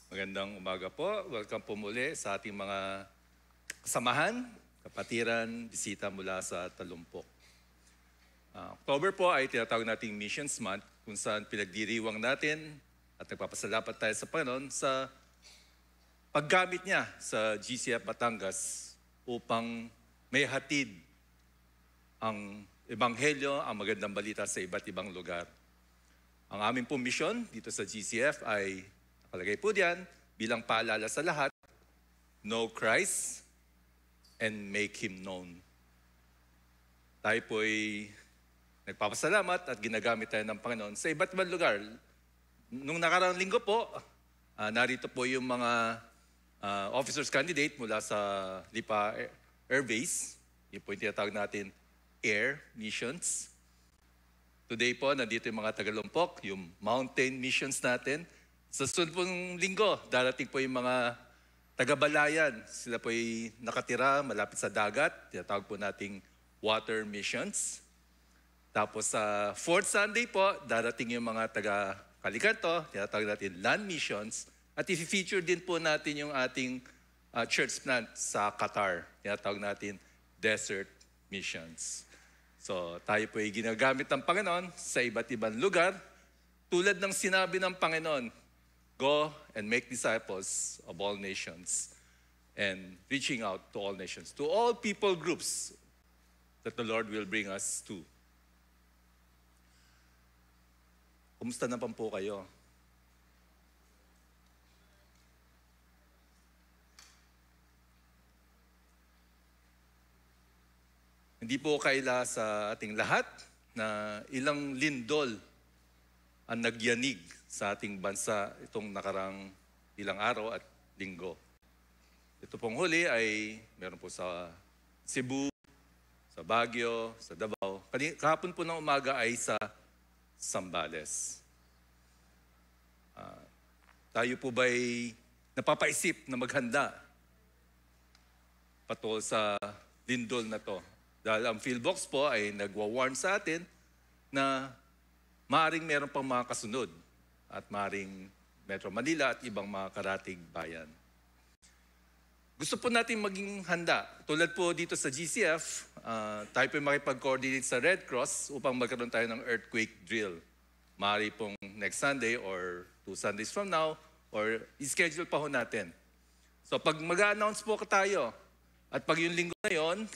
Magandang umaga po. Welcome po muli sa ating mga kasamahan, kapatiran, bisita mula sa Talumpok. October po ay tinatawag nating Missions Month kung saan pinagdiriwang natin at nagpapasalamat tayo sa Panginoon sa paggamit niya sa GCF Batangas upang may hatid ang Ebanghelyo, ang magandang balita sa iba't ibang lugar. Ang aming pong misyon dito sa GCF ay nakalagay po diyan bilang paalala sa lahat, know Christ and make Him known. Tayo po ay nagpapasalamat at ginagamit tayo ng Panginoon sa iba't ibang lugar. Nung nakaraang linggo po, narito po yung mga officers candidate mula sa Lipa Air Base. Yung po yung tinatawag natin Air Missions. Today po, nandito yung mga Tagalumpok, yung mountain missions natin. Sa sunod pong linggo, darating po yung mga taga-balayan. Sila po ay nakatira malapit sa dagat. Tinatawag po nating water missions. Tapos sa fourth Sunday po, darating yung mga taga-Kalikanto. Tinatawag natin land missions. At i-feature din po natin yung ating church plant sa Qatar. Tinatawag natin desert missions. So tayo po ay ginagamit ng Panginoon sa iba't ibang lugar. Tulad ng sinabi ng Panginoon, go and make disciples of all nations and reaching out to all nations, to all people groups that the Lord will bring us to. Kumusta naman po kayo? Hindi po kaila sa ating lahat na ilang lindol ang nagyanig sa ating bansa itong nakarang ilang araw at linggo. Ito pong huli ay meron po sa Cebu, sa Baguio, sa Davao. Kahapon po ng umaga ay sa Zambales. Tayo po ba'y napapaisip na maghanda patungkol sa lindol na to? Dahil ang PhilBox po ay nagwa-warn sa atin na maaring meron pang mga kasunod at maaring Metro Manila at ibang mga karatig bayan. Gusto po natin maging handa. Tulad po dito sa GCF, tayo po makipag-coordinate sa Red Cross upang magkaroon tayo ng earthquake drill. Maaari pong next Sunday or 2 Sundays from now or i-schedule pa ho natin. So pag mag-a-announce po tayo at pag yung linggo na yon,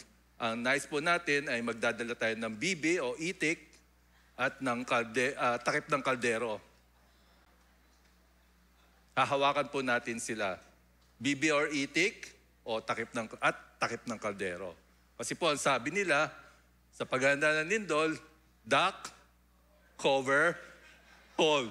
ang nais po natin ay magdadala tayo ng bibi o itik at ng takip ng kaldero. Hahawakan po natin sila. Bibi or itik o takip ng kaldero. Kasi po ang sabi nila sa paghahanda ng lindol, duck, cover, hold.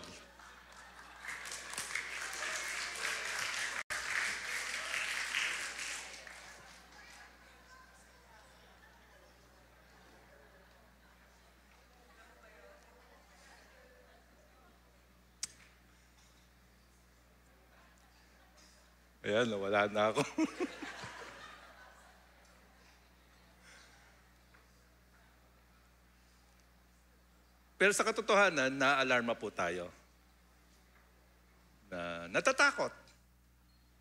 Ayan, nawala na ako. Pero sa katotohanan, na-alarma po tayo. Natatakot.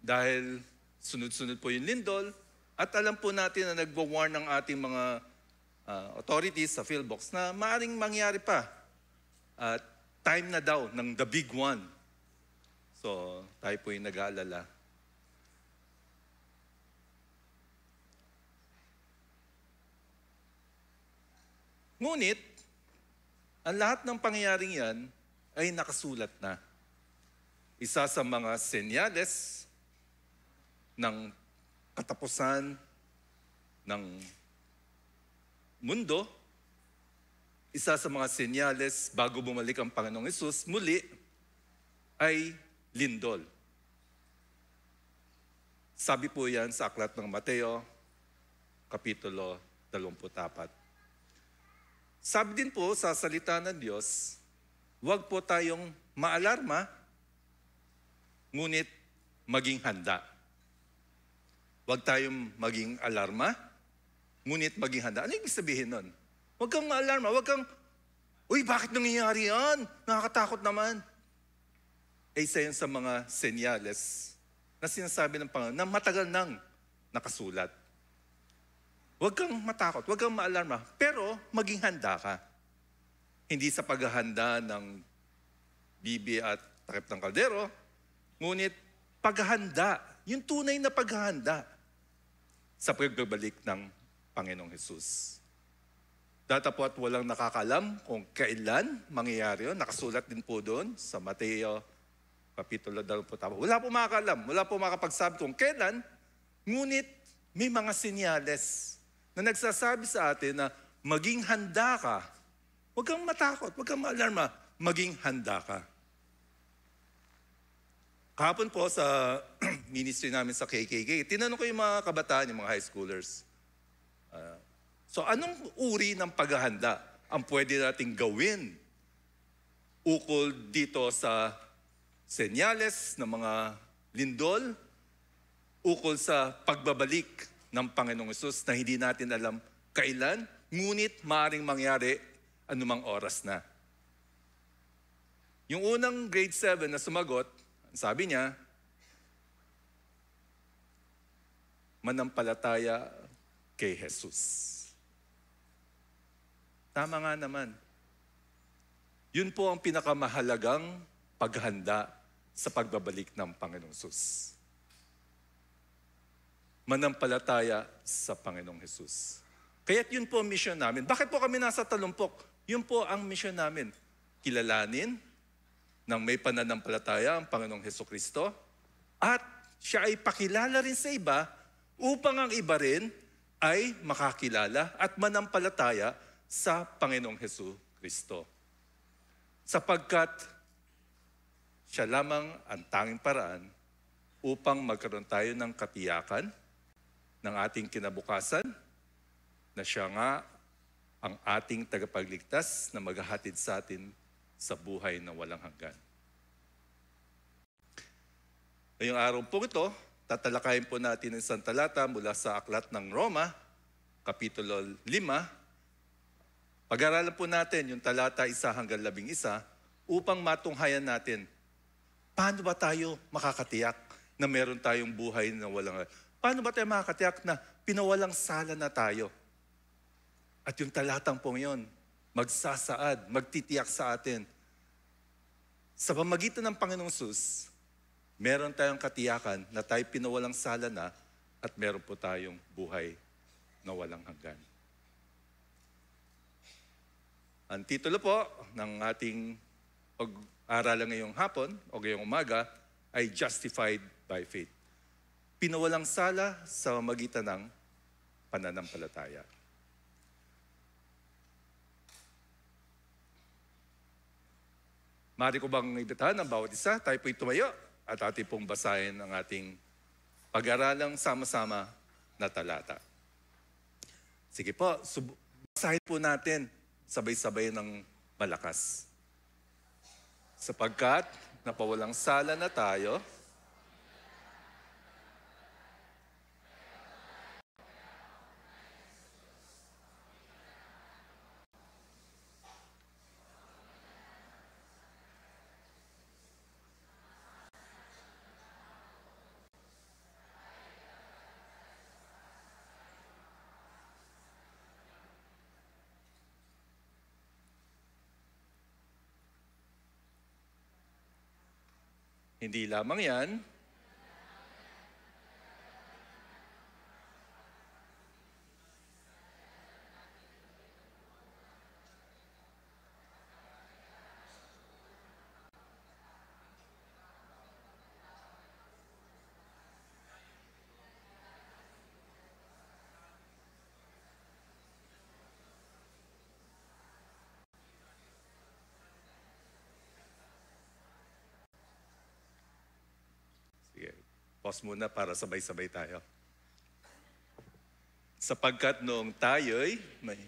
Dahil sunod-sunod po yung lindol at alam po natin na nagwa-warn ng ating mga authorities sa PhilBox na maaring mangyari pa. At time na daw ng the big one. So, tayo po yung nag-aalala. Ngunit, ang lahat ng pangyayaring yan ay nakasulat na. Isa sa mga senyales ng katapusan ng mundo, isa sa mga senyales bago bumalik ang Panginoong Hesus, muli ay lindol. Sabi po yan sa aklat ng Mateo, Kapitulo 24. Sabi din po sa salita ng Diyos, huwag po tayong maalarma, ngunit maging handa. Huwag tayong maging alarma, ngunit maging handa. Ano ibig sabihin nun? Huwag kang maalarma, huwag kang, uy, bakit nangyayari yan? Nakakatakot naman. ay isa yun sa mga senyales na sinasabi ng Panginoon na matagal nang nakasulat. Huwag kang matakot, huwag kang maalarma, pero maging handa ka. Hindi sa paghahanda ng bibi at takip ng kaldero, ngunit paghahanda, yung tunay na paghahanda sa pagbabalik ng Panginoong Hesus. Datapwat walang nakakalam kung kailan mangyayari yun. Nakasulat din po doon sa Mateo Kapitulo 20. Wala po makakalam, wala po makapagsabi kung kailan, ngunit may mga senyales na nagsasabi sa atin na maging handa ka. Huwag kang matakot, huwag kang maalarma, maging handa ka. Kahapon po sa ministry namin sa KKK, tinanong ko yung mga kabataan, yung mga high schoolers. So anong uri ng paghahanda ang pwede nating gawin ukol dito sa senyales ng mga lindol, ukol sa pagbabalik ng Panginoong Hesus na hindi natin alam kailan, ngunit maaaring mangyari anumang oras na. Yung unang grade 7 na sumagot, sabi niya, manampalataya kay Jesus. Tama nga naman. Yun po ang pinakamahalagang paghanda sa pagbabalik ng Panginoong Hesus. Manampalataya sa Panginoong Hesus. Kaya't yun po ang mission namin. Bakit po kami nasa Talumpok? Yun po ang mission namin. Kilalanin ng may pananampalataya ang Panginoong Hesukristo at siya ay pakilala rin sa iba upang ang iba rin ay makakilala at manampalataya sa Panginoong Hesukristo. Sapagkat siya lamang ang tanging paraan upang magkaroon tayo ng katiyakan ng ating kinabukasan na siya nga ang ating tagapagligtas na maghahatid sa atin sa buhay na walang hanggan. Ngayong araw po ito, tatalakayin po natin ang isang talata mula sa Aklat ng Roma, Kapitulo 5. Pag-aralan po natin yung talata 1 hanggang 11 upang matunghayan natin paano ba tayo makakatiyak na meron tayong buhay na walang hanggan. Paano ba tayo makakatiyak na pinawalang sala na tayo? At yung talatang pong yun, magsasaad, magtitiyak sa atin. Sa pamagitan ng Panginoong Hesus, meron tayong katiyakan na tayo pinawalang sala na at meron po tayong buhay na walang hanggan. Ang titulo po ng ating pag-aaralan ngayong hapon o ngayong umaga ay Justified by Faith. Pinawalang sala sa pamamagitan ng pananampalataya. Maaari ko bang ibitahan ang bawat isa? Tayo po'y tumayo at ating pong basahin ang ating pag-aralang sama-sama na talata. Sige po, basahin po natin sabay-sabay ng malakas. Sapagkat napawalang sala na tayo, hindi lamang yan, sige, pause muna para sabay-sabay tayo. Sapagkat noong tayo'y may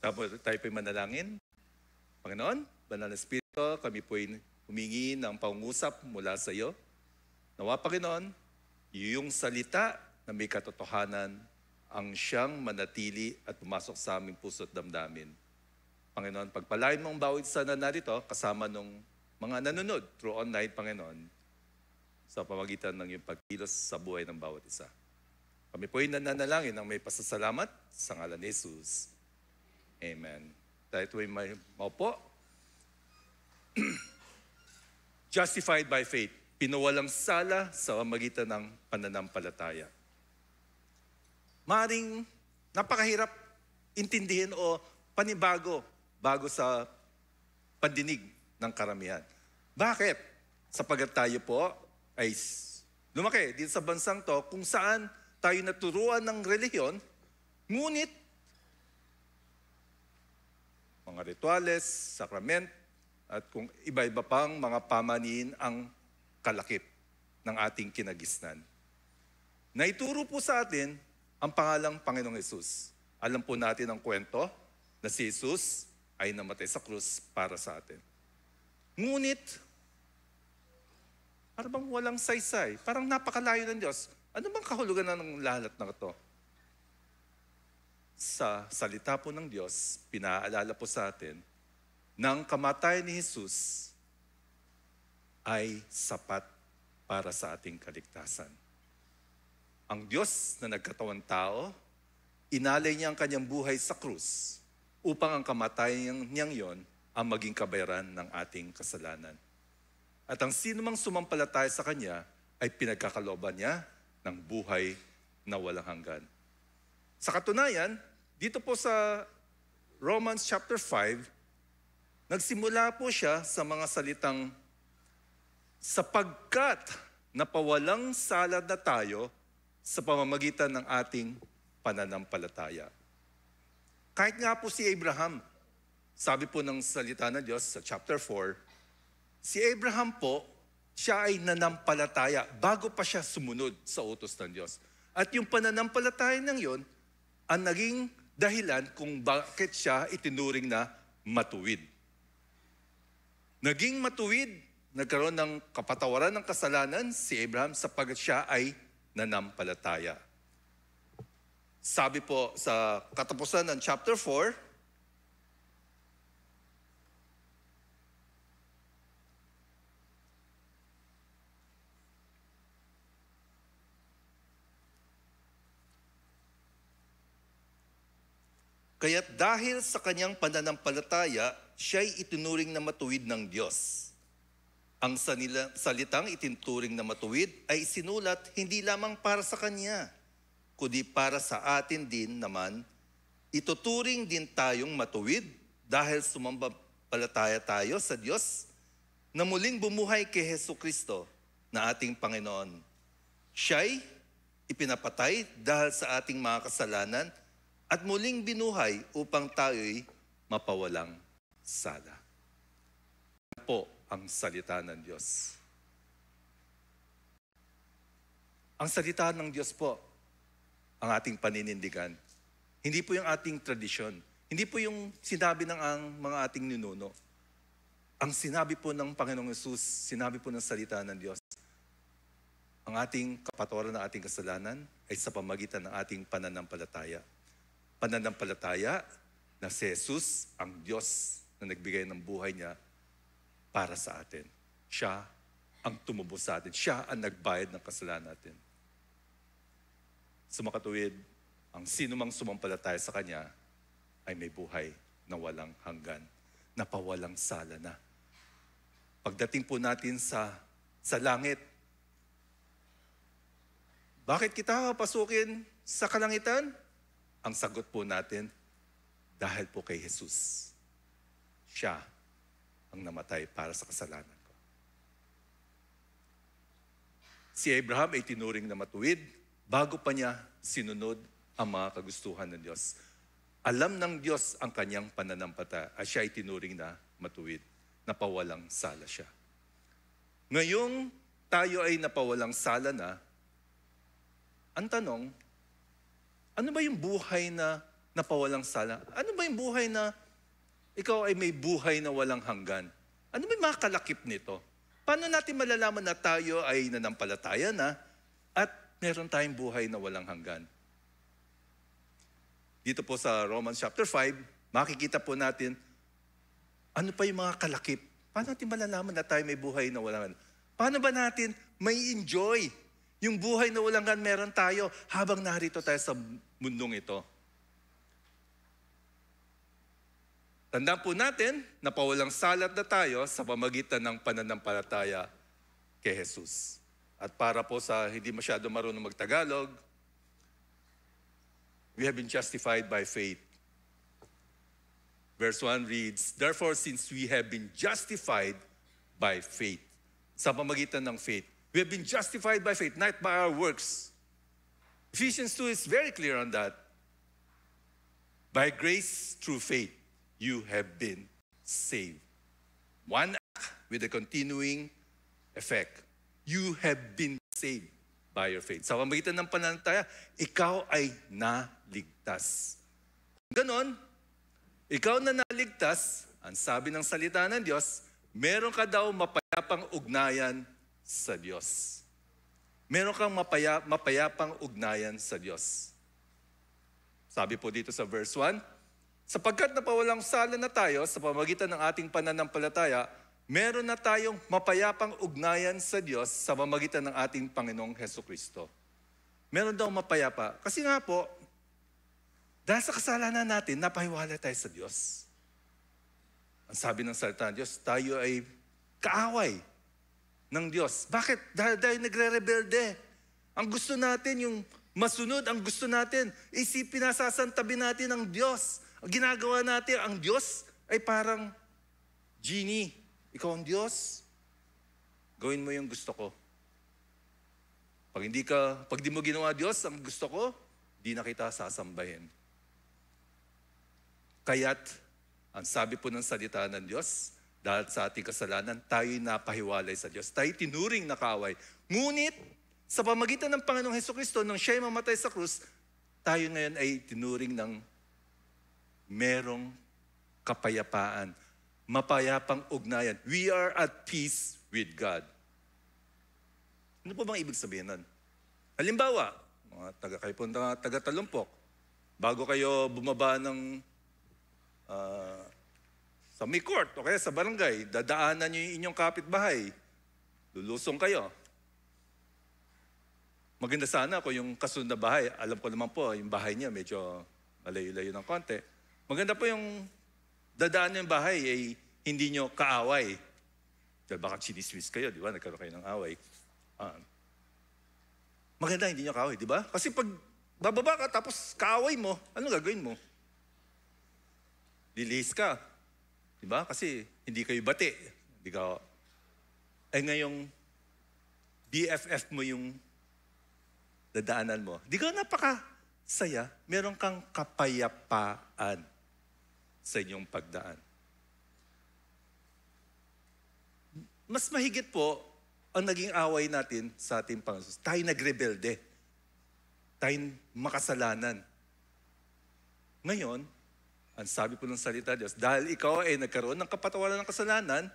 Tapos tayo po'y manalangin. Panginoon, Banal na Espiritu, kami po'y humingi ng pangungusap mula sa iyo. Nawa, Panginoon, yung salita na may katotohanan ang siyang manatili at pumasok sa aming puso at damdamin. Panginoon, pagpalain mong bawat isa na narito kasama nung mga nanonood through online, Panginoon, sa pamagitan ng iyong pagkilos sa buhay ng bawat isa. Kami po'y nananalangin ng may pasasalamat sa ngalan ni Jesus. Amen. Tayo po'y maupo. Justified by faith. Pinawalang sala sa pamagitan ng pananampalataya. Maring napakahirap intindihin o panibago bago sa pandinig ng karamihan. Bakit? Sapagat tayo po ay lumaki dito sa bansang to kung saan tayo naturuan ng relihiyon, ngunit mga rituales, sakrament, at kung iba-iba pang mga pamanin ang kalakip ng ating kinagisnan. Naituro po sa atin ang pangalang Panginoong Hesus. Alam po natin ang kwento na si Jesus ay namatay sa krus para sa atin. Ngunit, parang walang saysay, parang napakalayo ng Diyos. Ano bang kahulugan ng lahat ng ito? Sa salita po ng Diyos, pinaalala po sa atin, ng kamatayan ni Jesus ay sapat para sa ating kaligtasan. Ang Diyos na nagkatawang tao, inalay niya ang kanyang buhay sa krus upang ang kamatayan niyang yon ang maging kabayaran ng ating kasalanan. At ang sino mang sumampalataya sa Kanya ay pinagkakalooban niya ng buhay na walang hanggan. Sa katunayan, dito po sa Romans chapter 5, nagsimula po siya sa mga salitang, sapagkat napawalang sala na tayo sa pamamagitan ng ating pananampalataya. Kahit nga po si Abraham, sabi po ng salita ng Diyos sa chapter 4, si Abraham po, siya ay nanampalataya bago pa siya sumunod sa utos ng Diyos. At yung pananampalataya ng yon, ang naging dahilan kung bakit siya itinuring na matuwid. Naging matuwid, nagkaroon ng kapatawaran ng kasalanan si Abraham sapagkat siya ay nanampalataya. Sabi po sa katapusan ng chapter 4, kaya't dahil sa kanyang pananampalataya, siya'y itinuring na matuwid ng Diyos. Ang salitang itinuring na matuwid ay sinulat hindi lamang para sa kanya, kundi para sa atin din naman, ituturing din tayong matuwid dahil sumampalataya tayo sa Diyos na muling bumuhay kay Jesucristo na ating Panginoon. Siya'y ipinapatay dahil sa ating mga kasalanan at muling binuhay upang tayo'y mapawalang sala. Yan po ang salita ng Diyos. Ang salita ng Diyos po, ang ating paninindigan. Hindi po yung ating tradisyon. Hindi po yung sinabi ng mga ating ninuno. Ang sinabi po ng Panginoong Hesus, sinabi po ng salita ng Diyos. Ang ating kapatawaran ng ating kasalanan ay sa pamagitan ng ating pananampalataya. Pananampalataya na si Jesus, ang Diyos na nagbigay ng buhay niya para sa atin. Siya ang tumubos sa atin. Siya ang nagbayad ng kasalanan natin. Sumakatuwid, ang sino mang sumampalataya sa Kanya ay may buhay na walang hanggan, na pawalang sala na. Pagdating po natin sa langit, bakit kita pasukin sa kalangitan? Ang sagot po natin, dahil po kay Jesus. Siya ang namatay para sa kasalanan ko. Si Abraham ay tinuring na matuwid bago pa niya sinunod ang mga kagustuhan ng Diyos. Alam ng Diyos ang kanyang pananampalataya at siya ay tinuring na matuwid, napawalang sala siya. Ngayong tayo ay napawalang sala na, ang tanong, ano ba yung buhay na na pawalang sala. Ano ba yung buhay na ikaw ay may buhay na walang hanggan? Ano ba yung mga kalakip nito? Paano natin malalaman na tayo ay nanampalataya na at meron tayong buhay na walang hanggan? Dito po sa Romans chapter 5, makikita po natin ano pa yung mga kalakip. Paano natin malalaman na tayo may buhay na walang hanggan? Paano ba natin may enjoy yung buhay na walang hanggan meron tayo habang narito tayo sa mundong ito? Tandaan po natin na pawalang salat na tayo sa pamagitan ng pananampalataya kay Jesus. At para po sa hindi masyado marunong magtagalog, we have been justified by faith. Verse 1 reads, "Therefore, since we have been justified by faith," sa pamagitan ng faith, we have been justified by faith, not by our works. Ephesians 2 is very clear on that. By grace through faith, you have been saved. One act with a continuing effect. You have been saved by your faith. Sa pamagitan ng pananampalataya, ikaw ay naligtas. Ganon, ikaw na naligtas, ang sabi ng salita ng Diyos, meron ka daw mapayapang ugnayan sa Diyos. Meron kang mapayapang ugnayan sa Diyos. Sabi po dito sa verse 1, sapagkat napawalang sala na tayo sa pamagitan ng ating pananampalataya, meron na tayong mapayapang ugnayan sa Diyos sa pamagitan ng ating Panginoong Hesukristo. Meron daw mapayapa. Kasi nga po, dahil sa kasalanan natin, napahiwalay tayo sa Diyos. Ang sabi ng salita ng Diyos, tayo ay kaaway ng Diyos. Bakit? Dahil nagre-rebelde. Ang gusto natin, yung masunod, ang gusto natin, isipin na sasantabi natin ang Diyos. Ang ginagawa natin, ang Diyos ay parang genie. Ikaw ang Diyos, gawin mo yung gusto ko. Pag di mo ginawa Diyos ang gusto ko, di na kita sasambahin. Kaya't, ang sabi po ng salita ng Diyos, dahil sa ating kasalanan, tayo'y napahiwalay sa Diyos. Tayo'y tinuring na kaaway. Ngunit, sa pamagitan ng Panginoong Hesukristo, nung siya'y mamatay sa krus, tayo ngayon ay tinuring ng merong kapayapaan, mapayapang ugnayan. We are at peace with God. Ano po bang ibig sabihin nun? Halimbawa, kayo po taga-Talumpok, bago kayo bumaba ng sa may court o kaya sa barangay, dadaanan nyo yung inyong kapitbahay, lulusong kayo. Maganda sana kung yung kasunod na bahay, alam ko naman po, yung bahay niya medyo malayo-layo ng konti. Maganda po yung dadaan yung bahay ay hindi nyo kaaway. Dahil baka chinismis kayo, di ba? Nagkaroon kayo ng away. Maganda hindi nyo kaaway, di ba? Kasi pag bababa ka tapos kaaway mo, ano gagawin mo? Lilihis ka. Di ba? Kasi hindi kayo bati. Hindi ka... ngayong BFF mo yung dadaanan mo. Di ka napakasaya. Meron kang kapayapaan sa inyong pagdaan. Mas mahigit po ang naging away natin sa ating Panginoon. Tayo nagrebelde. Tayo makasalanan. Ngayon, ang sabi po ng salita Diyos, dahil ikaw ay nagkaroon ng kapatawaran ng kasalanan,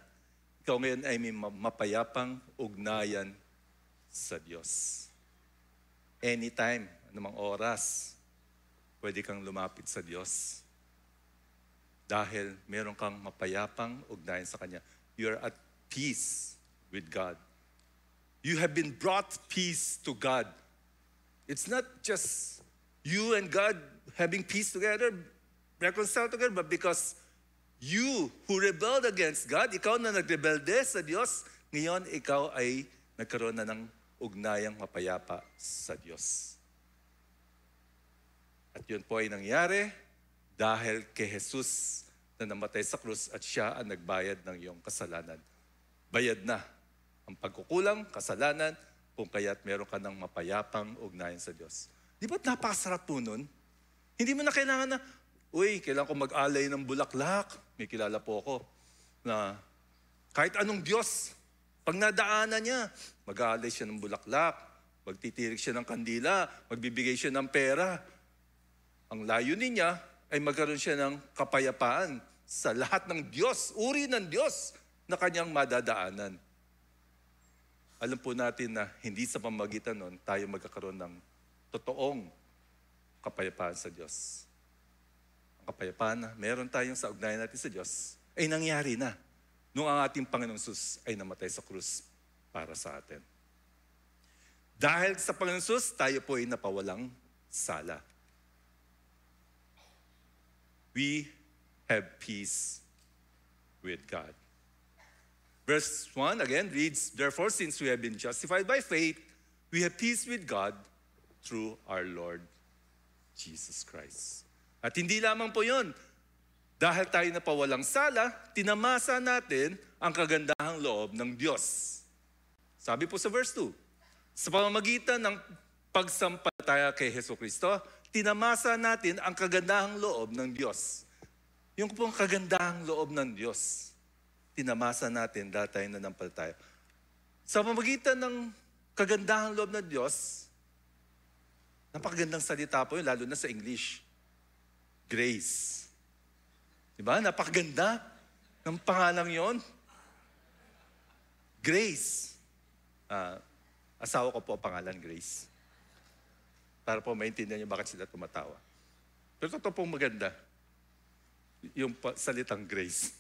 ikaw ngayon ay may mapayapang ugnayan sa Diyos. Anytime, anumang oras, pwede kang lumapit sa Diyos. Dahil meron kang mapayapang ugnayan sa Kanya. You are at peace with God. You have been brought peace to God. It's not just you and God having peace together, reconciled together, but because you who rebelled against God, ikaw na nagrebelde sa Diyos, ngayon ikaw ay nagkaroon na ng ugnayang mapayapa sa Diyos. At yun po ay nangyari dahil kay Jesus na namatay sa krus at siya ang nagbayad ng iyong kasalanan. Bayad na ang pagkukulang, kasalanan, kung kaya't meron ka ng mapayapang ugnayan sa Diyos. Di ba't napakasarap po nun? Hindi mo na kailangan na, kailangan ko mag-alay ng bulaklak. May kilala po ako na kahit anong Diyos, pag nadaanan niya, mag-aalay siya ng bulaklak, magtitirik siya ng kandila, magbibigay siya ng pera. Ang layunin niya, ay magkaroon siya ng kapayapaan sa lahat ng Diyos, uri ng Diyos na kanyang madadaanan. Alam po natin na hindi sa pamamagitan nun tayo magkakaroon ng totoong kapayapaan sa Diyos. Ang kapayapaan na meron tayong sa ugnayan natin sa Diyos ay nangyari na nung ang ating Panginoong Hesus ay namatay sa krus para sa atin. Dahil sa Panginoong Hesus, tayo po ay napawalang sala. We have peace with God. Verse 1 again reads, "Therefore, since we have been justified by faith, we have peace with God through our Lord Jesus Christ." At hindi lamang po yun. Dahil tayo napawalang sala, tinamasa natin ang kagandahang loob ng Diyos. Sabi po sa verse 2, sa pamamagitan ng pagsampalataya kay Jesucristo, tinamasa natin ang kagandahang loob ng Diyos. Yung pong kagandahang loob ng Diyos, tinamasa natin dahil tayo nanampalataya. Sa pamamagitan ng kagandahang loob ng Diyos, napakagandang salita po yun, lalo na sa English. Grace. Diba? Napakaganda ng pangalang yon. Grace. Asawa ko po pangalan, Grace. Para po maintindihan niyo bakit sila tumatawa. Pero totoo pong maganda. Yung salitang grace.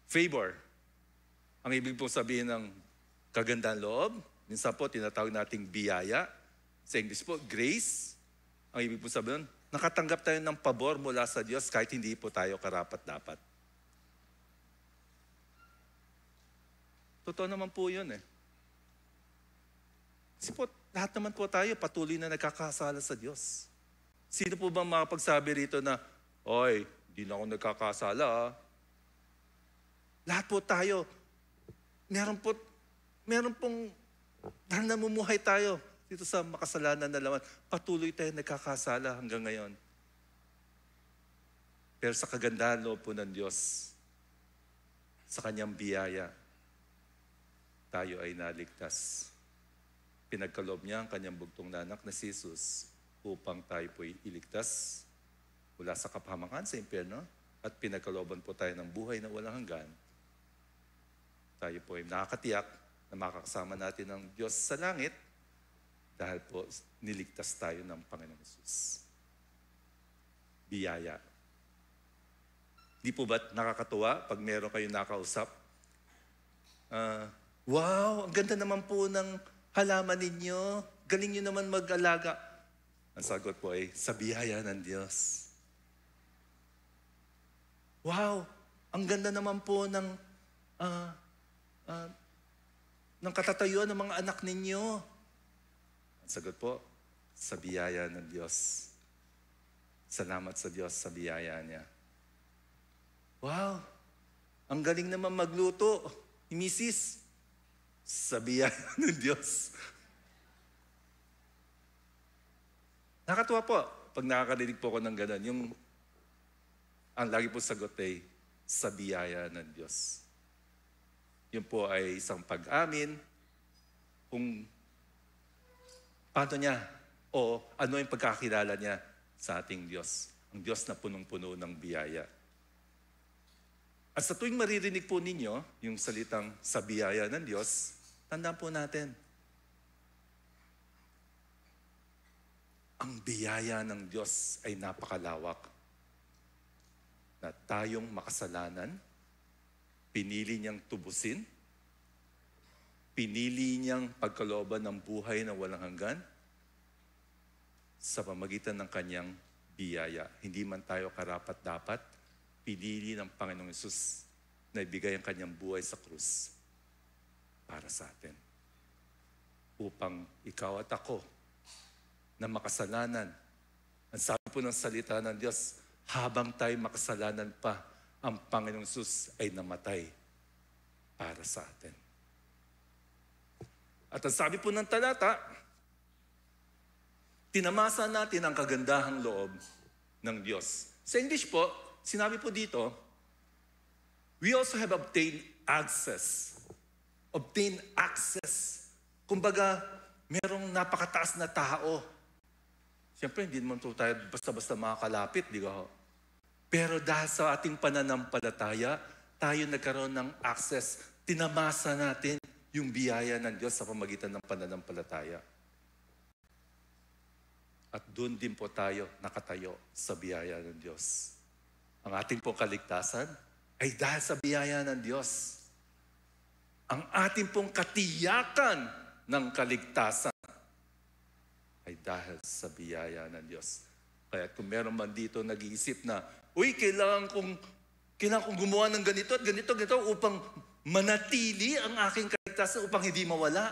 Favor. Ang ibig pong sabihin ng kagandang loob, minsan po tinatawag nating biyaya. Sa English po, grace. Ang ibig pong sabihin, nakatanggap tayo ng pabor mula sa Diyos kahit hindi po tayo karapat-dapat. Totoo naman po yun eh. Kasi po, lahat naman po tayo patuloy na nagkakasala sa Diyos. Sino po ba makapagsabi rito na, "Oy, di na ako nagkakasala ah." Lahat po tayo, meron pong, dahil namumuhay tayo dito sa makasalanan na laman, patuloy tayo nagkakasala hanggang ngayon. Pero sa kagandahan loob po ng Diyos, sa kanyang biyaya, tayo ay naligtas. Pinagkaloob niya ang kanyang bugtong na anak na si Jesus upang tayo po'y iligtas mula sa kapahamakan sa impyerno at pinagkalooban po tayo ng buhay na walang hanggan. Tayo po'y nakakatiyak na makakasama natin ng Diyos sa langit dahil po niligtas tayo ng Panginoong Jesus. Biyaya. Di po ba nakakatuwa pag meron kayong nakausap? Wow, ang ganda naman po ng halaman ninyo. Galing nyo naman mag-alaga. Ang sagot po ay, sa biyaya ng Diyos. Wow, ang ganda naman po ng katatayuan ng mga anak ninyo. Ang sagot po, sa biyaya ng Diyos. Salamat sa Diyos sa biyaya niya. Wow, ang galing naman magluto, Mrs. Sa biyaya ng Diyos. Nakatuwa po pag nakakarinig po ako ng ganun. Ang lagi po sagot ay, sa biyaya ng Diyos. Yun po ay isang pag-amin kung paano niya o ano yung pagkakilala niya sa ating Diyos. Ang Diyos na punong-puno ng biyaya. At sa tuwing maririnig po ninyo yung salitang sa biyaya ng Diyos, tandaan po natin, ang biyaya ng Diyos ay napakalawak. Na tayong makasalanan, pinili niyang tubusin, pinili niyang pagkalooban ng buhay na walang hanggan sa pamagitan ng kanyang biyaya. Hindi man tayo karapat-dapat, pinili ng Panginoong Hesus na ibigay ang kanyang buhay sa krus para sa atin. Upang ikaw at ako na makasalanan. Ang sabi po ng salita ng Diyos, habang tayo makasalanan pa, ang Panginoong Hesus ay namatay para sa atin. At ang sabi po ng talata, tinamasa natin ang kagandahang loob ng Diyos. Sa English po, sinabi po dito, we also have obtained access. Obtain access. Kumbaga, merong napakataas na tao Siyempre, hindi naman po tayo basta-basta makakalapit, di ba ho? Pero dahil sa ating pananampalataya, tayo nagkaroon ng access. Tinamasa natin yung biyaya ng Diyos sa pamagitan ng pananampalataya. At doon din po tayo nakatayo sa biyaya ng Diyos. Ang ating pong kaligtasan ay dahil sa biyaya ng Diyos. Ang ating pong katiyakan ng kaligtasan ay dahil sa biyaya ng Diyos. Kaya kung meron man dito nag-iisip na, uy, kailangan kong gumawa ng ganito at ganito upang manatili ang aking kaligtasan, upang hindi mawala.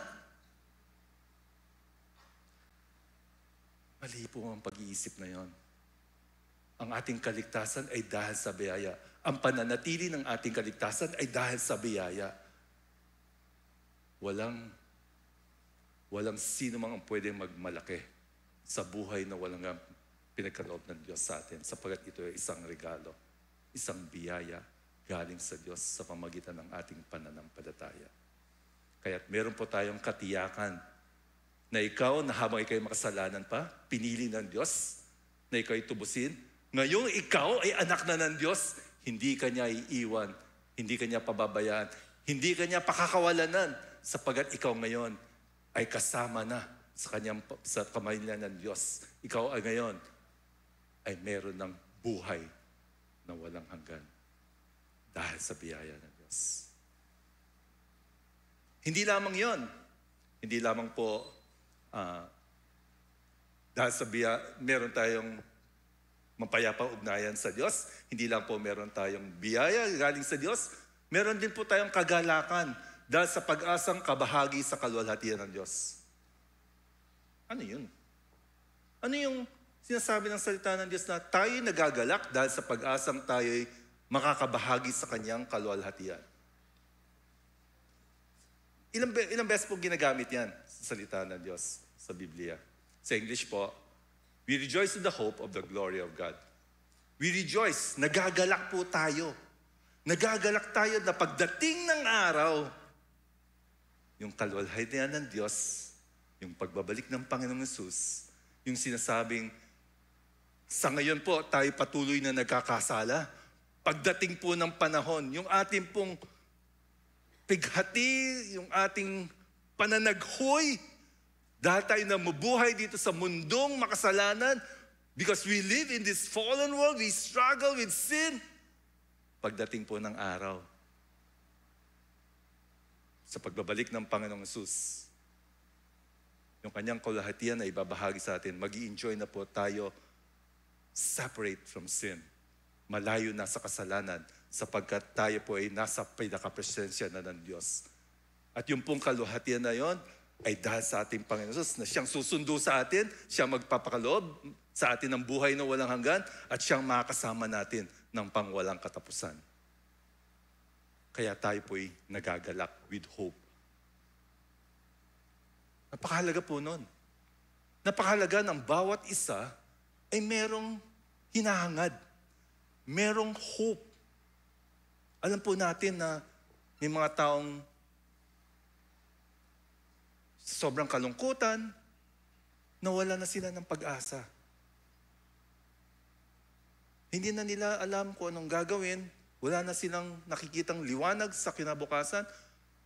Mali po ang pag-iisip na yon. Ang ating kaligtasan ay dahil sa biyaya. Ang pananatili ng ating kaligtasan ay dahil sa biyaya. Walang sino mang ang pwedeng magmalaki sa buhay na walang pinagkaloob ng Diyos sa atin, sapagkat ito ay isang regalo, isang biyaya galing sa Diyos sa pamagitan ng ating pananampalataya. Kaya't meron po tayong katiyakan na ikaw, na habang ikaw'y makasalanan pa, pinili ng Diyos na ikaw'y tubusin. Ngayong ikaw ay anak na ng Diyos, hindi ka niya iiwan, hindi ka niya pababayaan, hindi ka niya pakakawalanan, sapagkat ikaw ngayon ay kasama na sa pamilya ng Diyos. Ikaw ay ngayon ay meron ng buhay na walang hanggan dahil sa biyaya ng Diyos. Hindi lamang yon. Hindi lamang po dahil sa meron tayong mapayapang ugnayan sa Diyos. Hindi lang po meron tayong biyaya galing sa Diyos. Meron din po tayong kagalakan dahil sa pag-asang kabahagi sa kaluwalhatian ng Diyos. Ano yun? Ano yung sinasabi ng salita ng Diyos na tayo'y nagagalak dahil sa pag-asang tayo'y makakabahagi sa kanyang kaluwalhatian? Ilang beses po ginagamit yan sa salita ng Diyos sa Biblia. Sa English po, we rejoice in the hope of the glory of God. We rejoice, nagagalak po tayo. Nagagalak tayo na pagdating ng araw, yung kaluwalhatian ng Diyos, yung pagbabalik ng Panginoong Hesus, yung sinasabing, sa ngayon po, tayo patuloy na nagkakasala. Pagdating po ng panahon, yung ating pong pighati, yung ating pananaghoy, dahil tayo namubuhay dito sa mundong makasalanan, because we live in this fallen world, we struggle with sin. Pagdating po ng araw, sa pagbabalik ng Panginoong Hesus, yung kanyang kaluwalhatian na ibabahagi sa atin, mag-i-enjoy na po tayo separate from sin. Malayo na sa kasalanan, sapagkat tayo po ay nasa pinakapresensya na ng Diyos. At yung pong kaluwalhatian na yon ay dahil sa ating Panginoon Hesus, na siyang susundo sa atin, siyang magpapakaloob sa atin ng buhay na walang hanggan, at siyang makakasama natin ng pangwalang katapusan. Kaya tayo po'y nagagalak with hope. Napakahalaga po nun. Napakahalaga ng bawat isa ay merong hinahangad. Merong hope. Alam po natin na may mga taong sobrang kalungkutan, nawala na sila ng pag-asa. Hindi na nila alam kung anong gagawin. Wala na silang nakikitang liwanag sa kinabukasan.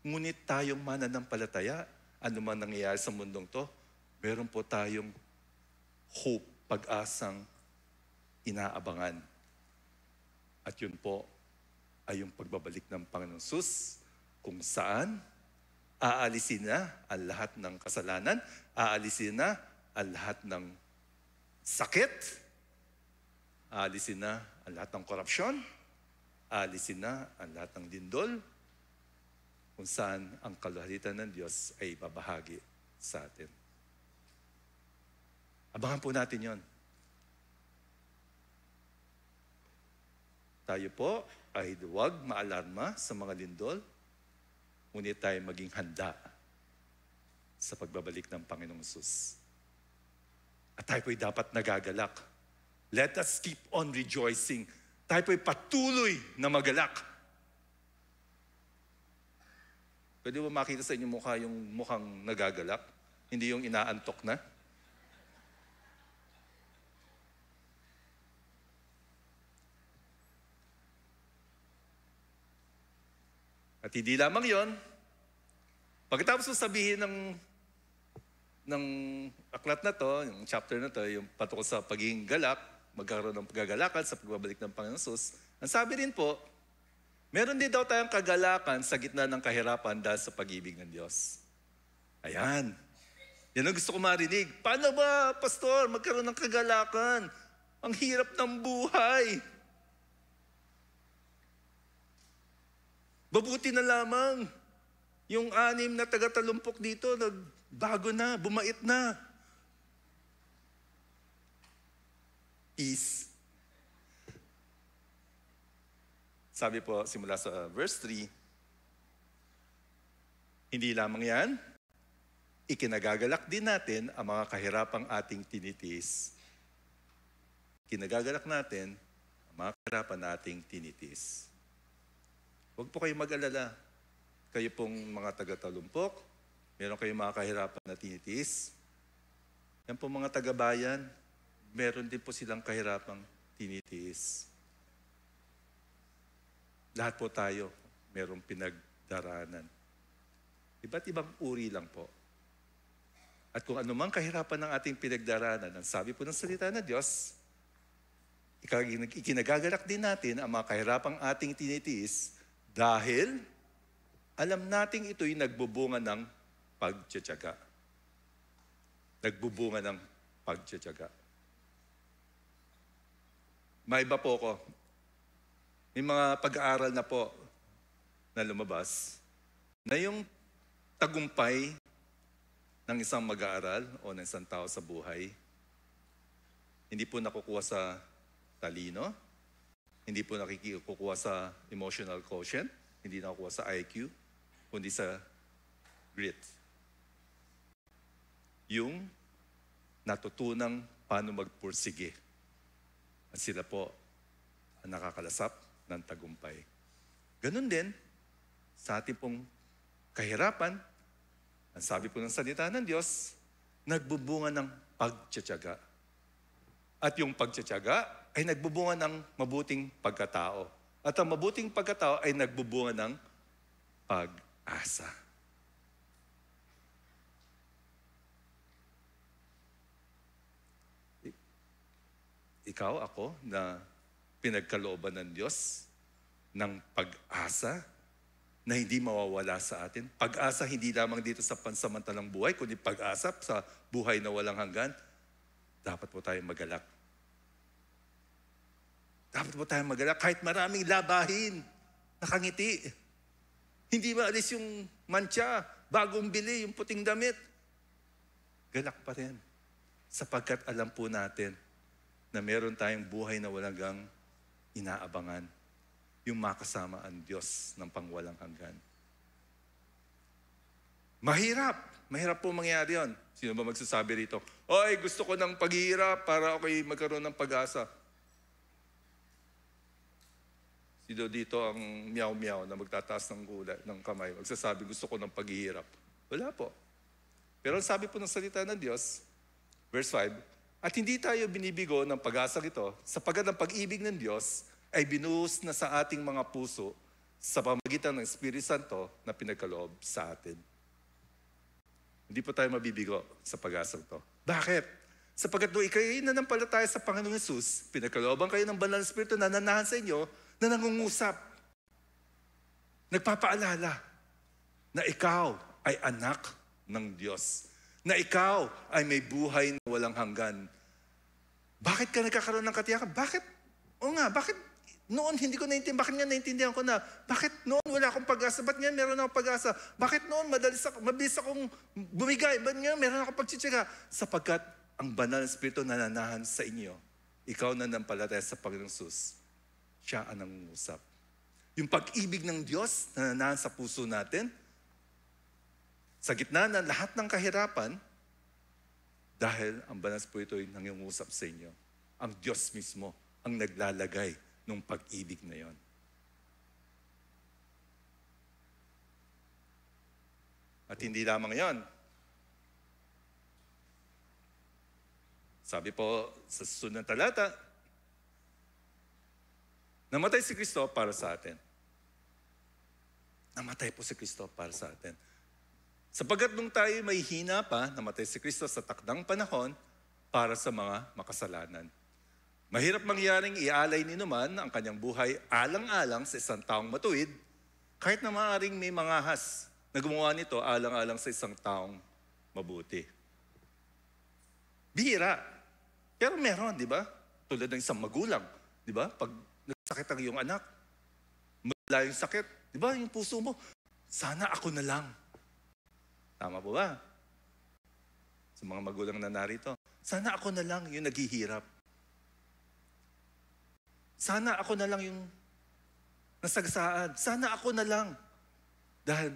Ngunit tayong mananampalataya, ano man nangyayari sa mundong to, meron po tayong hope, pag-asang inaabangan. At yun po ay yung pagbabalik ng Panginoong Hesus, kung saan aalisin na ang lahat ng kasalanan, aalisin na ang lahat ng sakit, aalisin na ang lahat ng korupsyon, aalisin na ang lahat ng lindol, kung saan ang kaluwalhatian ng Diyos ay babahagi sa atin. Abangan po natin yon. Tayo po ay huwag maalarma sa mga lindol, ngunit tayo maging handa sa pagbabalik ng Panginoong Hesus. At tayo po'y dapat nagagalak. Let us keep on rejoicing. Tayo po'y patuloy na magalak. Pwede ba makita sa inyong mukha yung mukhang nagagalak? Hindi yung inaantok na? At hindi lamang yon, pagkatapos mo sabihin ng aklat na to, yung chapter na to, yung patungkol sa pagiging galak, magkaroon ng pagagalakan sa pagbabalik ng Panginoon Jesus, ang sabi rin po, meron din daw tayong kagalakan sa gitna ng kahirapan dahil sa pag-ibig ng Diyos. Ayan. Yan ang gusto ko marinig. Paano ba, Pastor, magkaroon ng kagalakan? Ang hirap ng buhay. Mabuti na lamang. Yung 6 na taga-talumpok dito, nagbago na, bumait na. Peace. Sabi po, simula sa verse 3, hindi lamang yan, ikinagagalak din natin ang mga kahirapang ating tinitiis. Kinagagalak natin ang mga kahirapan ating tinitiis. Huwag po kayong mag-alala. Kayo pong mga taga-talumpok, meron kayong mga kahirapan na tinitiis. Yan po mga taga-bayan, meron din po silang kahirapang tinitiis. Lahat po tayo, merong pinagdaraanan. Iba't ibang uri lang po. At kung anumang kahirapan ng ating pinagdaraanan, ang sabi po ng salita ng Diyos, ikinagagalak din natin ang mga kahirapang ating tinitiis dahil alam nating ito'y nagbubunga ng pagtiyatiyaga. Nagbubunga ng pagtiyatiyaga. May iba po ko. May mga pag-aaral na po na lumabas na yung tagumpay ng isang mag-aaral o ng isang tao sa buhay, hindi po nakukuha sa talino, hindi po nakukuha sa emotional quotient, hindi nakukuha sa IQ, kundi sa grit. Yung natutunang paano magpursige. At sila po ang nakakalasap ng tagumpay. Ganun din, sa ating pong kahirapan, ang sabi po ng salita ng Diyos, nagbubunga ng pagtiyatiyaga. At yung pagtiyatiyaga ay nagbubunga ng mabuting pagkatao. At ang mabuting pagkatao ay nagbubunga ng pag-asa. Ikaw, ako, na pinagkalooban ng Diyos ng pag-asa na hindi mawawala sa atin. Pag-asa hindi lamang dito sa pansamantalang buhay, kundi pag-asa sa buhay na walang hanggan. Dapat po tayong magalak. Dapat po tayong magalak kahit maraming labahin, nakangiti. Hindi maalis yung mantsa, bagong bili, yung puting damit. Galak pa rin. Sapagkat alam po natin na meron tayong buhay na walang hanggang inaabangan. Yung makasama ang Diyos ng pangwalang hanggan. Mahirap. Mahirap po mangyari yun. Sino ba magsasabi rito? Oy, gusto ko ng paghihirap para ako'y magkaroon ng pag-asa. Sino dito ang miyaw-miyaw na magtataas ng kamay, magsasabi, gusto ko ng paghihirap? Wala po. Pero ang sabi po ng salita ng Diyos, verse 5, at hindi tayo binibigo ng pag-asa ito, sapagkat ang pag-ibig ng Diyos ay binuhos na sa ating mga puso sa pamamagitan ng Espiritu Santo na pinagkaloob sa atin. Hindi po tayo mabibigo sa pag-asa ito. Bakit? Sapagkat doon ikaw nananampalataya sa Panginoong Hesus, pinagkalooban kayo ng Banal na Espiritu na nanahan sa inyo, na nangungusap, nagpapaalala na ikaw ay anak ng Diyos, na ikaw ay may buhay na walang hanggan. Bakit ka nagkakaroon ng katiyakan? Bakit? O nga, bakit noon hindi ko naintindihan? Bakit nga naintindihan ko na? Bakit noon wala akong pag-asa? Ba't nga meron akong pag-asa? Bakit noon mabilis akong bumigay? Ba't nga meron akong pagtsitsaga? Sapagkat ang banal na Espiritu na nananahan sa inyo, ikaw na nampalataya sa Panginoong Hesus, siya ang nangungusap. Yung pag-ibig ng Diyos na nananahan sa puso natin, sa gitna ng lahat ng kahirapan, dahil ang banal na Espiritu ay nangungusap sa inyo, ang Diyos mismo ang naglalagay ng pag-ibig na yon. At hindi lamang yon. Sabi po sa susunod na talata, namatay si Kristo para sa atin. Namatay po si Kristo para sa atin. Sapagkat nung tayo may hina pa, namatay si Kristo sa takdang panahon para sa mga makasalanan. Mahirap mangyaring ialay ni naman ang kanyang buhay alang-alang sa isang taong matuwid, kahit na maaaring may mga ahas na gumawa nito alang-alang sa isang taong mabuti. Bihira. Pero meron, di ba? Tulad ng isang magulang, di ba? Pag nagsakit ang iyong anak, mula yung sakit, di ba? Yung puso mo, sana ako na lang. Tama po ba? Sa mga magulang na narito, sana ako na lang yung naghihirap. Sana ako na lang yung nasagasaan. Sana ako na lang. Dahil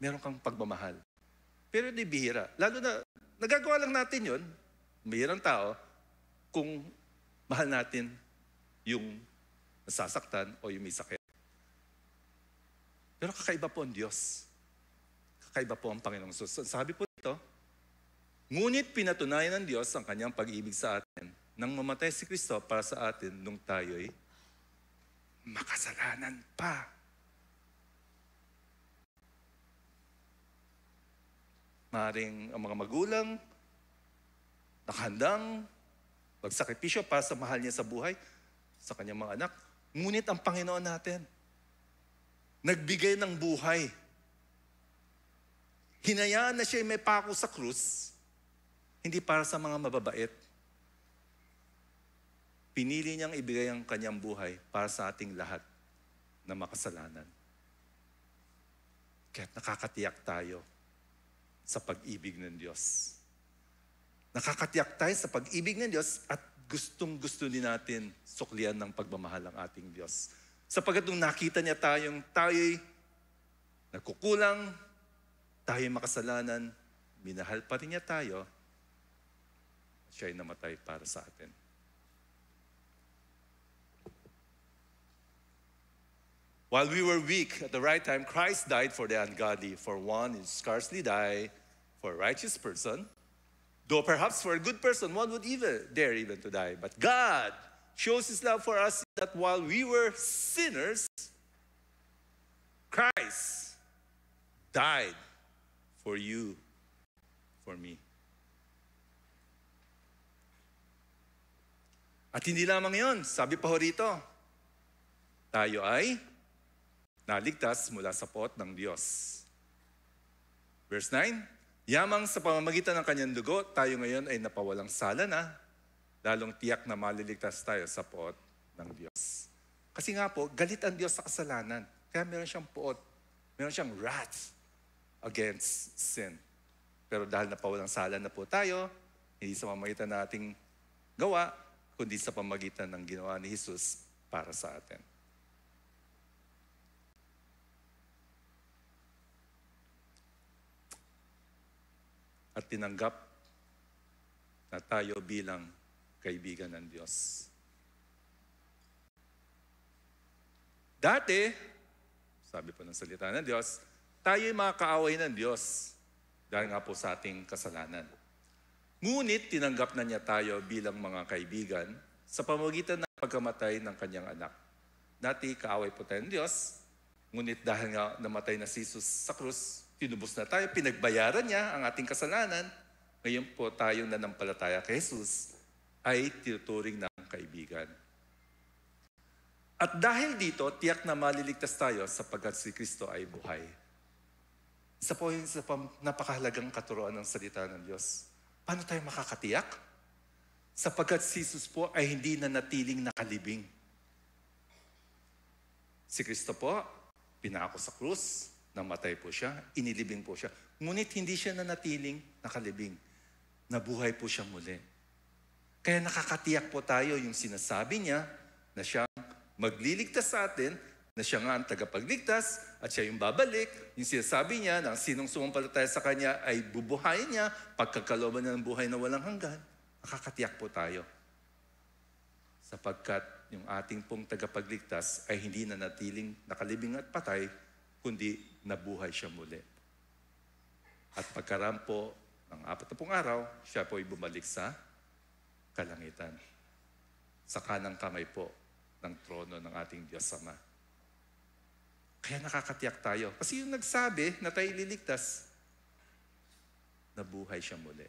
meron kang pagmamahal. Pero di bihira. Lalo na, nagagawa lang natin yun, mayroong tao, kung mahal natin yung nasasaktan o yung may sakit. Pero kakaiba po ang Diyos. Kakaiba po ang Panginoong Jesus. Sabi po dito, ngunit pinatunayan ng Diyos ang kanyang pag-ibig sa atin nang mamatay si Kristo para sa atin nung tayo'y makasalanan pa. Maaaring ang mga magulang nakahandang magsakripisyo para sa mahal niya sa buhay, sa kanyang mga anak. Ngunit ang Panginoon natin, nagbigay ng buhay. Hinayaan na siya may pako sa krus, hindi para sa mga mababait. Pinili niyang ibigay ang kanyang buhay para sa ating lahat na makasalanan. Kaya nakakatiyak tayo sa pag-ibig ng Diyos. Nakakatiyak tayo sa pag-ibig ng Diyos at gustong-gusto din natin suklian ng pagmamahal ng ating Diyos. Sapagkat nung nakita niya tayo'y nagkukulang, tayo'y makasalanan, minahal pa rin niya tayo, siya'y namatay para sa atin. While we were weak, at the right time, Christ died for the ungodly. For one will scarcely die for a righteous person, though perhaps for a good person, one would dare even to die. But God shows His love for us that while we were sinners, Christ died for you, for me. At hindi lamang yon, sabi pa ho rito, tayo ay naligtas mula sa poot ng Diyos. Verse 9, yamang sa pamamagitan ng kanyang dugo, tayo ngayon ay napawalang sala na, lalong tiyak na maliligtas tayo sa poot ng Diyos. Kasi nga po, galit ang Diyos sa kasalanan. Kaya meron siyang poot, meron siyang wrath against sin. Pero dahil napawalang sala na po tayo, hindi sa pamamagitan ng ating gawa, kundi sa pamamagitan ng ginawa ni Jesus para sa atin. At tinanggap na tayo bilang kaibigan ng Diyos. Dati, sabi po ng salita ng Diyos, tayo'y mga kaaway ng Diyos dahil nga po sa ating kasalanan. Ngunit tinanggap na niya tayo bilang mga kaibigan sa pamamagitan ng pagkamatay ng kanyang anak. Dati kaaway po tayo ng Diyos, ngunit dahil nga namatay na si Jesus sa krus, tinubos na tayo, pinagbayaran niya ang ating kasalanan. Ngayon po tayong nanampalataya kay Jesus ay tinuturing ng kaibigan. At dahil dito, tiyak na maliligtas tayo sapagkat si Kristo ay buhay. Isa po yung napakahalagang katuroan ng salita ng Diyos. Paano tayo makakatiyak? Sapagkat si Jesus po ay hindi na natiling nakalibing. Si Kristo po, pinako sa krus, namatay po siya, inilibing po siya. Ngunit hindi siya nanatiling nakalibing. Nabuhay po siya muli. Kaya nakakatiyak po tayo yung sinasabi niya na siyang magliligtas sa atin, na siya nga ang tagapagligtas at siya yung babalik. Yung sinasabi niya na sinong sumampalataya sa kanya ay bubuhayin niya pagkakalooban niya ng buhay na walang hanggan. Nakakatiyak po tayo. Sapagkat yung ating pong tagapagligtas ay hindi na natiling nakalibing at patay, kundi nabuhay siya muli. At pagkarampo ng 40 araw, siya po ay bumalik sa kalangitan. Sa kanang kamay po ng trono ng ating Diyos Ama. Kaya nakakatiyak tayo. Kasi yung nagsabi na tayo ililigtas, nabuhay siya muli.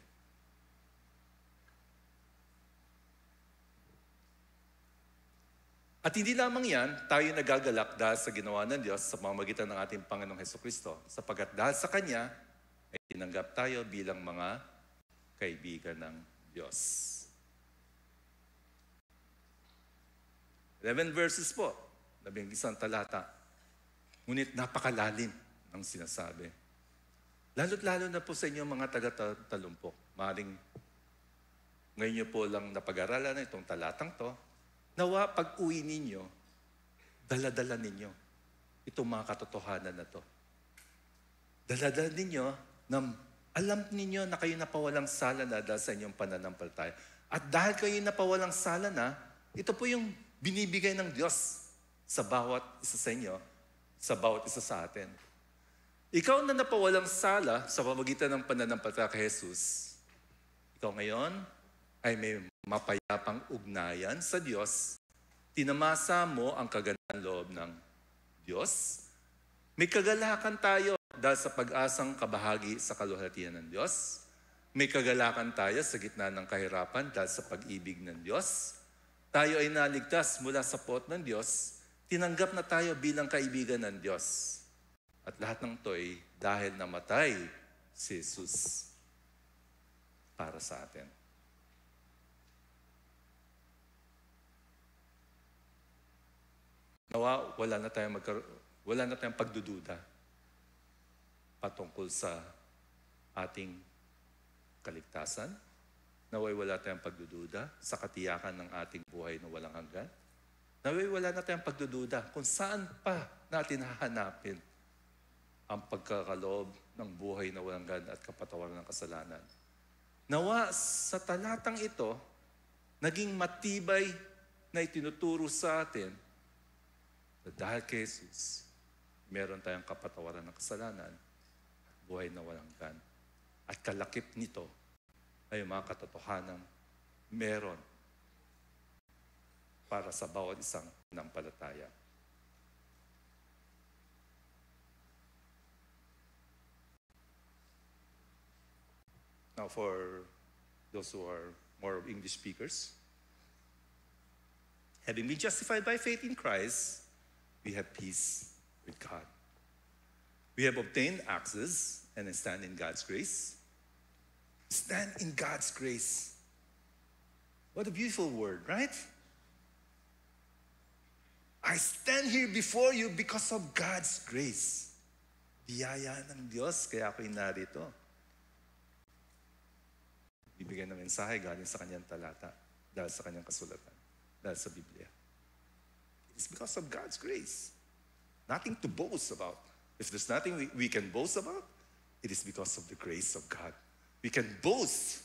At hindi lamang yan, tayo nagagalak dahil sa ginawa ng Diyos sa pamamagitan ng ating Panginoong Hesukristo. Sapagkat dahil sa Kanya, ay tinanggap tayo bilang mga kaibigan ng Diyos. 11 verses po, 11 talata. Ngunit napakalalim ng sinasabi. Lalo't-lalo na po sa inyo mga taga-talumpok. Maring ngayon nyo po lang napag-aralan na itong talatang to. Nawa pag-uwi ninyo, dala-dala ninyo itong mga katotohanan na to. Dala-dala ninyo na alam ninyo na kayo napawalang sala na dahil sa inyong pananampalataya. At dahil kayo napawalang sala na, ito po yung binibigay ng Diyos sa bawat isa sa inyo, sa bawat isa sa atin. Ikaw na napawalang sala sa pamamagitan ng pananampalataya kay Jesus, ikaw ngayon ay may mapayapang ugnayan sa Diyos, tinamasa mo ang kagandang loob ng Diyos, may kagalakan tayo dahil sa pag-asang kabahagi sa kaluwalhatian ng Diyos, may kagalakan tayo sa gitna ng kahirapan dahil sa pag-ibig ng Diyos, tayo ay naligtas mula sa poot ng Diyos, tinanggap na tayo bilang kaibigan ng Diyos. At lahat ng to'y dahil namatay si Jesus para sa atin. Nawa, wala na tayong pagdududa patungkol sa ating kaligtasan. Naway wala tayong pagdududa sa katiyakan ng ating buhay na walang hanggan. Naway wala na tayong pagdududa kung saan pa natin hahanapin ang pagkakaloob ng buhay na walang hanggan at kapatawaran ng kasalanan. Nawa sa talatang ito, naging matibay na itinuturo sa atin na dahil kay Jesus, meron tayong kapatawaran ng kasalanan at buhay na walang hanggan. At kalakip nito ay mga katotohanan meron para sa bawat isang nanampalataya. Now for those who are more English speakers, having been justified by faith in Christ, we have peace with God. We have obtained access and stand in God's grace. Stand in God's grace. What a beautiful word, right? I stand here before you because of God's grace. Biyaya ng Diyos, kaya ako'y narito. Bibigyan ng mensahe galing sa kanyang talata, dahil sa kanyang kasulatan, dahil sa Biblia. It's because of God's grace. Nothing to boast about. If there's nothing we can boast about, it is because of the grace of God. We can boast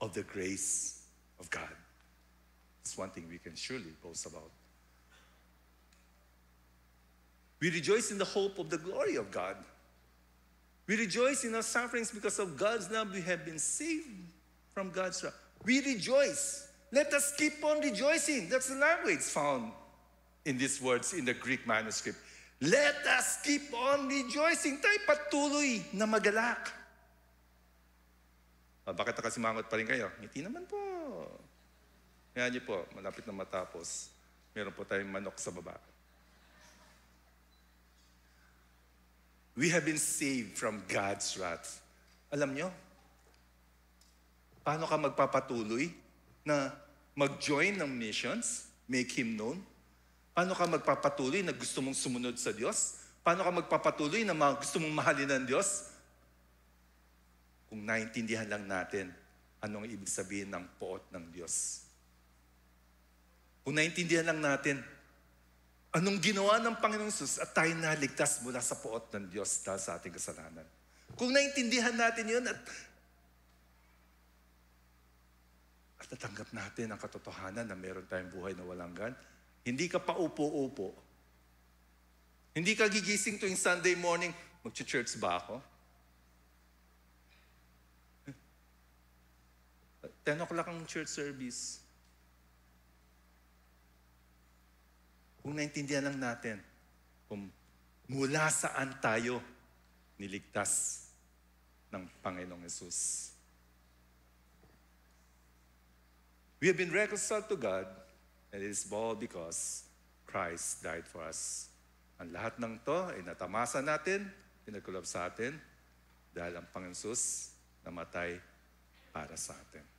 of the grace of God. It's one thing we can surely boast about. We rejoice in the hope of the glory of God. We rejoice in our sufferings because of God's love. We have been saved from God's wrath. We rejoice. Let us keep on rejoicing. That's the language found in these words in the Greek manuscript. Let us keep on rejoicing. Tayo patuloy na magalak. Bakit nakasimangot pa rin kayo? Ngiti naman po. Kaya niyo po, malapit na matapos. Meron po tayong manok sa baba. We have been saved from God's wrath. Alam nyo, paano ka magpapatuloy na mag-join ng missions, make Him known? Paano ka magpapatuloy na gusto mong sumunod sa Diyos? Paano ka magpapatuloy na gusto mong mahalin ng Diyos? Kung naintindihan lang natin anong ibig sabihin ng poot ng Diyos. Kung naintindihan lang natin anong ginawa ng Panginoong Jesus at tayo naligtas mula sa poot ng Diyos dahil sa ating kasalanan. Kung naintindihan natin yun at natanggap natin ang katotohanan na meron tayong buhay na walang hanggan, hindi ka pa upo-upo. Hindi ka gigising tuwing Sunday morning, mag-church ba ako? 10 o'clock ang church service. Kung naintindihan lang natin kung mula saan tayo niligtas ng Panginoong Yesus. We have been reconciled to God, and it is all because Christ died for us. Ang lahat ng to ay natamasa natin, pinagkulob sa atin, dahil ang Panginoong Yesus namatay para sa atin.